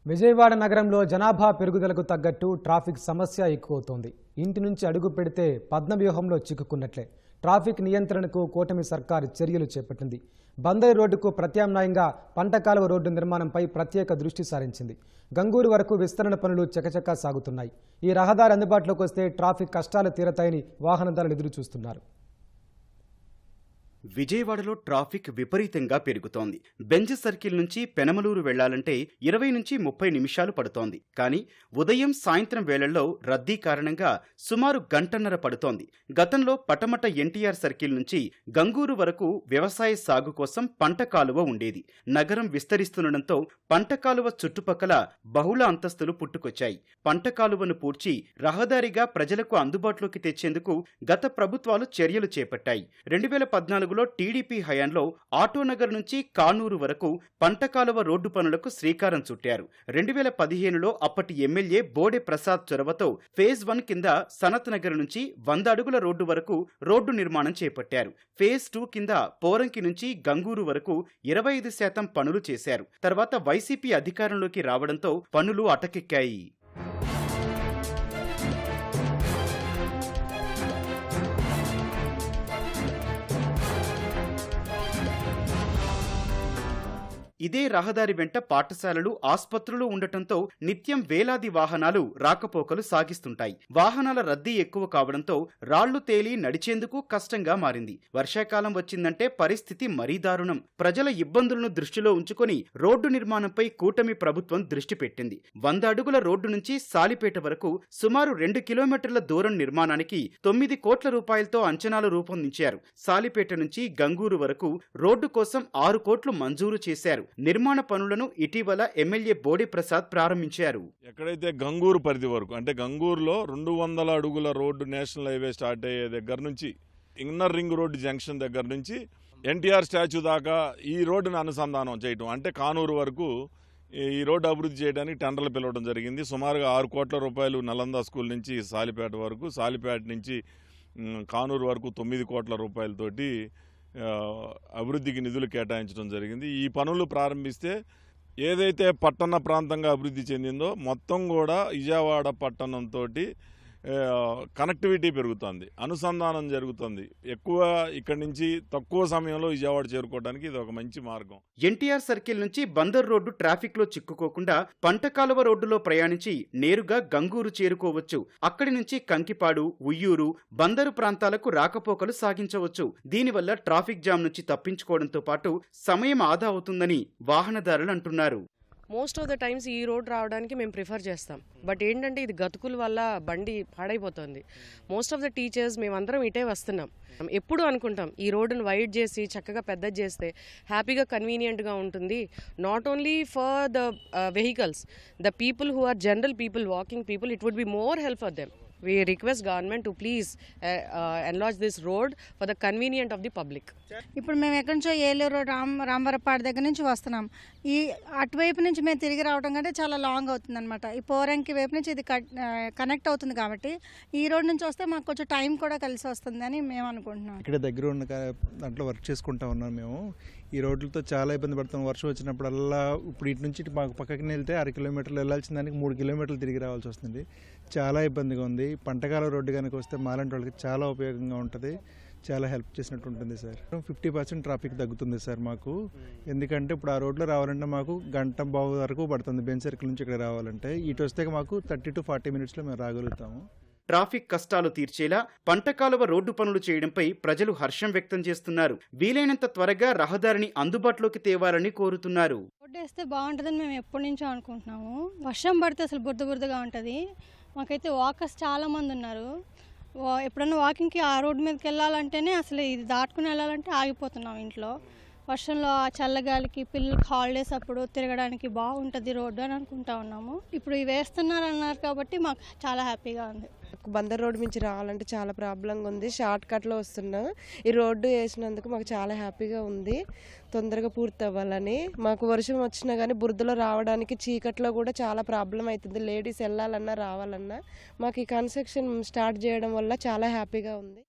విజయవాడ నగరంలో జనాభా పెరుగుదలకు తగ్గట్టు ట్రాఫిక్ సమస్య ఎక్కువవుతోంది. ఇంటి నుంచి అడుగు పెడితే పద్మవ్యూహంలో చిక్కుకున్నట్లే. ట్రాఫిక్ నియంత్రణకు కూటమి సర్కారు చర్యలు చేపట్టింది. బందరు రోడ్డుకు ప్రత్యామ్నాయంగా పంటకాలువ రోడ్డు నిర్మాణంపై ప్రత్యేక దృష్టి సారించింది. గంగూరు వరకు విస్తరణ పనులు చకచకా సాగుతున్నాయి. ఈ రహదారి అందుబాటులోకి వస్తే ట్రాఫిక్ కష్టాలు తీరతాయని వాహనదారులు ఎదురు చూస్తున్నారు. విజయవాడలో ట్రాఫిక్ విపరీతంగా పెరుగుతోంది. బెంజ్ సర్కిల్ నుంచి పెనమలూరు వెళ్లాలంటే 20 నుంచి 30 నిమిషాలు పడుతోంది. కానీ ఉదయం సాయంత్రం వేళల్లో రద్దీ కారణంగా సుమారు గంటన్నర పడుతోంది. గతంలో పటమట ఎన్టీఆర్ సర్కిల్ నుంచి గంగూరు వరకు వ్యవసాయ సాగు కోసం పంట కాలువ ఉండేది. నగరం విస్తరిస్తుండటంతో పంట కాలువ చుట్టుపక్కల బహుళ అంతస్తులు పుట్టుకొచ్చాయి. పంట కాలువను పూడ్చి రహదారిగా ప్రజలకు అందుబాటులోకి తెచ్చేందుకు గత ప్రభుత్వాలు చర్యలు చేపట్టాయి. 2014 టీడీపీ హయాంలో ఆటోనగర్ నుంచి కానూరు వరకు పంటకాలువ రోడ్డు పనులకు శ్రీకారం చుట్టారు. 2015లో అప్పటి ఎమ్మెల్యే బోడే ప్రసాద్ చొరవతో ఫేజ్ 1 కింద సనత్ నగర్ నుంచి 100 అడుగుల రోడ్డు వరకు రోడ్డు నిర్మాణం చేపట్టారు. ఫేజ్ 2 కింద పోరంకి నుంచి గంగూరు వరకు 25% పనులు చేశారు. తర్వాత వైసీపీ అధికారంలోకి రావడంతో పనులు అటకెక్కాయి. ఇదే రహదారి వెంట పాఠశాలలు, ఆస్పత్రులు ఉండటంతో నిత్యం వేలాది వాహనాలు రాకపోకలు సాగిస్తుంటాయి. వాహనాల రద్దీ ఎక్కువ కావడంతో రాళ్లు తేలి నడిచేందుకు కష్టంగా మారింది. వర్షాకాలం వచ్చిందంటే పరిస్థితి మరీ దారుణం. ప్రజల ఇబ్బందులను దృష్టిలో ఉంచుకొని రోడ్డు నిర్మాణంపై కూటమి ప్రభుత్వం దృష్టి పెట్టింది. 100 అడుగుల రోడ్డు నుంచి సాలిపేట వరకు సుమారు 2 కిలోమీటర్ల దూరం నిర్మాణానికి 9 కోట్ల రూపాయలతో అంచనాలు రూపొందించారు. సాలిపేట నుంచి గంగూరు వరకు రోడ్డు కోసం 6 కోట్లు మంజూరు చేశారు. నిర్మాణ పనులను ఇటీవల ఎమ్మెల్యే బోడి ప్రసాద్ ప్రారంభించారు. ఎక్కడైతే గంగూరు పరిధి వరకు అంటే గంగూరులో 200 అడుగుల రోడ్డు నేషనల్ హైవే స్టార్ట్ అయ్యే దగ్గర నుంచి ఇన్నర్ రింగ్ రోడ్డు జంక్షన్ దగ్గర నుంచి ఎన్టీఆర్ స్టాచ్యూ దాకా ఈ రోడ్డును అనుసంధానం చేయటం, అంటే కానూరు వరకు ఈ రోడ్డు అభివృద్ధి చేయడానికి టెండర్లు పిలవడం జరిగింది. సుమారుగా 6 కోట్ల రూపాయలు నలంద స్కూల్ నుంచి సాలిపేట వరకు, సాలిపేట నుంచి కానూరు వరకు 9 కోట్ల రూపాయలతోటి అభివృద్ధికి నిధులు కేటాయించడం జరిగింది. ఈ పనులు ప్రారంభిస్తే ఏదైతే పట్టణ ప్రాంతంగా అభివృద్ధి చెందిందో మొత్తం కూడా విజయవాడ పట్టణంతో కనెక్టివిటీ పెరుగుతుంది, అనుసంధానం జరుగుతుంది. ఎక్కువ ఇక్కడి నుంచి తక్కువ సమయంలో విజయవాడ చేరుకోవడానికి ఇది ఒక మంచి మార్గం. ఎన్టీఆర్ సర్కిల్ నుంచి బందర్ రోడ్డు ట్రాఫిక్ లో చిక్కుకోకుండా పంటకాలువ రోడ్డులో ప్రయాణించి నేరుగా గంగూరు చేరుకోవచ్చు. అక్కడి నుంచి కంకిపాడు, ఉయ్యూరు, బందరు ప్రాంతాలకు రాకపోకలు సాగించవచ్చు. దీనివల్ల ట్రాఫిక్ జామ్ నుంచి తప్పించుకోవడంతో పాటు సమయం ఆదా అవుతుందని వాహనదారులు అంటున్నారు. మోస్ట్ ఆఫ్ ద టైమ్స్ ఈ రోడ్ రావడానికి మేము ప్రిఫర్ చేస్తాం. బట్ ఏంటంటే ఇది గతుకుల వల్ల బండి పాడైపోతుంది. మోస్ట్ ఆఫ్ ద టీచర్స్ మేమందరం ఇటే వస్తున్నాం. ఎప్పుడు అనుకుంటాం ఈ రోడ్డును వైడ్ చేసి చక్కగా పెద్దది చేస్తే హ్యాపీగా కన్వీనియంట్గా ఉంటుంది. Not only for the vehicles, the people who are general people, walking people, it would be more help for them. We request government to please enlarge this road for the convenience of the public. ఇప్పుడు మేము ఎక్కడి నుంచో ఏలూరు రాంవరపాడు దగ్గర నుంచి వస్తున్నాం. ఈ అటువైపు నుంచి మేము తిరిగి రావడం కంటే చాలా లాంగ్ అవుతుంది అనమాట. ఈ పోరంకి వైపు నుంచి ఇది కనెక్ట్ అవుతుంది కాబట్టి ఈ రోడ్ నుంచి వస్తే మాకు కొంచెం టైం కూడా కలిసి వస్తుంది అని మేము అనుకుంటున్నాం. ఇక్కడ దగ్గర ఉన్న దాంట్లో వర్క్ చేసుకుంటా ఉన్నాం మేము. ఈ రోడ్లతో చాలా ఇబ్బంది పడుతున్నాం. వర్షం వచ్చినప్పుడల్లా ఇప్పుడు ఇటు నుంచి మాకు పక్కకి వెళ్తే 6 కిలోమీటర్లు వెళ్ళాల్సిన దానికి 3 కిలోమీటర్లు తిరిగి రావాల్సి వస్తుంది. చాలా ఇబ్బందిగా ఉంది. పంటకాల రోడ్డు కనుక వస్తే మాలాంటి వాళ్ళకి చాలా ఉపయోగంగా ఉంటుంది, చాలా హెల్ప్ చేసినట్టు ఉంటుంది సార్. 50% ట్రాఫిక్ తగ్గుతుంది సార్ మాకు. ఎందుకంటే ఇప్పుడు ఆ రోడ్లో రావాలంటే మాకు గంట బావు వరకు పడుతుంది బెంజ్ సర్కిల్ నుంచి ఇక్కడ రావాలంటే. ఇటు వస్తే మాకు 30 to 40 మినిట్స్లో మేము రాగలుగుతాము. ట్రాఫిక్ కష్టాలు తీర్చేలా పంటకాలువ రోడ్డు పనులు చేయడంపై ప్రజలు హర్షం వ్యక్తం చేస్తున్నారు. వీలైనంత త్వరగా రహదారిని అందుబాటులోకి తేవాలని కోరుతున్నారు. రోడ్డు వేస్తే బాగుంటుందని మేము ఎప్పటి నుంచో అనుకుంటున్నాము. వర్షం పడితే అసలు బురదగా ఉంటుంది. మాకైతే వాకర్స్ చాలా మంది ఉన్నారు. ఎప్పుడన్నా వాకింగ్కి ఆ రోడ్డు మీదకి వెళ్ళాలంటేనే అసలు ఇది దాటుకుని వెళ్ళాలంటే ఆగిపోతున్నాం ఇంట్లో. వర్షంలో ఆ చల్లగాలికి పిల్లలకి హాలిడేస్ అప్పుడు తిరగడానికి బాగుంటుంది రోడ్డు అని అనుకుంటా ఉన్నాము. ఇప్పుడు ఇవి వేస్తున్నారన్నారు కాబట్టి మాకు చాలా హ్యాపీగా ఉంది. బందర్ రోడ్డు నుంచి రావాలంటే చాలా ప్రాబ్లంగా ఉంది. షార్ట్ కట్లో వస్తున్నాం. ఈ రోడ్డు వేసినందుకు మాకు చాలా హ్యాపీగా ఉంది. తొందరగా పూర్తి అవ్వాలని. మాకు వర్షం వచ్చినా కానీ బురదలో రావడానికి చీకట్లో కూడా చాలా ప్రాబ్లం అవుతుంది. లేడీస్ వెళ్ళాలన్నా రావాలన్నా మాకు ఈ కన్స్ట్రక్షన్ స్టార్ట్ చేయడం వల్ల చాలా హ్యాపీగా ఉంది.